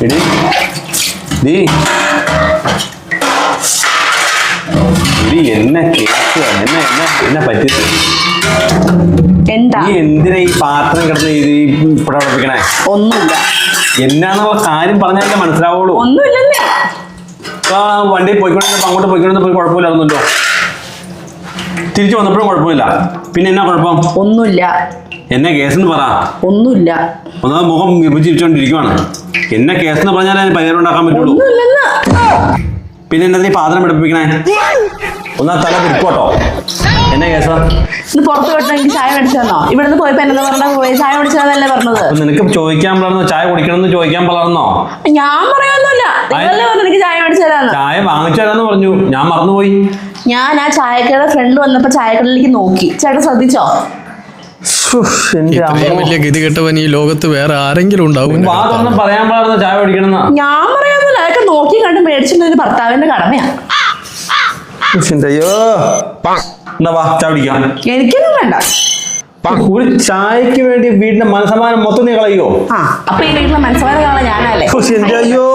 എടി നീ എന്നെ കേൾക്കുക എന്നെ പറ്റിയത് എന്താ നീ എന്തിനാ ഈ പാത്രം കിടന്ന് ഇവിടെ ഉറപ്പിക്കണേ? ഒന്നുമില്ല. എന്നാന്നുള്ള കാര്യം പറഞ്ഞാലേ മനസ്സിലാവുള്ളൂ. ഒന്നുമില്ലെന്നേ. വണ്ടി പോയിക്കൊണ്ടിരുന്നപ്പോ അങ്ങോട്ട് പോയിക്കൊണ്ടിരുന്നപ്പോ കുഴപ്പമില്ലായിരുന്നല്ലോ. തിരിച്ചു വന്നപ്പോഴും കുഴപ്പമില്ല. പിന്നെ എന്നാ കുഴപ്പം? ഒന്നുമില്ല. എന്നെ കേസെന്ന് പറ. ഒന്നുമില്ല. ഒന്നാമത് മുഖം വിഭജിച്ചുകൊണ്ടിരിക്കുവാണ്. എന്നെ കേസെന്ന് പറഞ്ഞാലേ അതിന് പരിഹാരം ഉണ്ടാക്കാൻ പറ്റുള്ളൂ. പിന്നെ എന്നാ നീ പാത്രം പഠിപ്പിക്കണേ? ഒന്നാ തല കുറുക്കോട്ടോ. എന്നെ കേസാ? ഇന്ന് പുറത്ത് പോയിട്ട് എനിക്ക് ചായ മേടിച്ചു തന്നോ? ഇവിടെ നിന്ന് പോയപ്പോ എന്താ പറഞ്ഞ പോയി ചായ മേടിച്ചതല്ലേ പറഞ്ഞത്? നിനക്ക് ചോദിക്കാൻ വളർന്നോ? ചായ കുടിക്കണമെന്ന് ചോദിക്കാൻ വളർന്നോ? ഞാൻ പറയൊന്നുമില്ല. നിങ്ങളല്ലേ പറഞ്ഞു എനിക്ക് ചായ മേടിച്ചു തരാന്ന്. ചായ വാങ്ങിച്ചു തരാന്ന് പറഞ്ഞു, ഞാൻ മറന്നുപോയി. ഞാൻ ആ ചായക്കട ഫ്രണ്ട് വന്നപ്പോ ചായക്കടയിലേക്ക് നോക്കി. ചേട്ടൻ ശ്രദ്ധിച്ചോ? ഇത്രയും വലിയ ഗതികെട്ടവൻ ഈ ലോകത്ത് വേറെ ആരെങ്കിലും ഉണ്ടാവും? പറയാൻ പാടുന്ന ചായ കുടിക്കണം. ഞാൻ പറയാന്നില്ല. അതൊക്കെ നോക്കി കണ്ട് മേടിച്ചിട്ട് ഭർത്താവിന്റെ കടമയാ. അയ്യോ എന്നാ വാ ചായ കുടിക്കാം. എനിക്കൊന്നും വേണ്ട. ഒരു ചായക്ക് വേണ്ടി വീടിന്റെ മനസ്സമാനം മൊത്തം നീ കളയോ? അപ്പൊ ഈ വീട്ടിലെ മനസ്സമാനം കാണാൻ ഞാനല്ലേ? അയ്യോ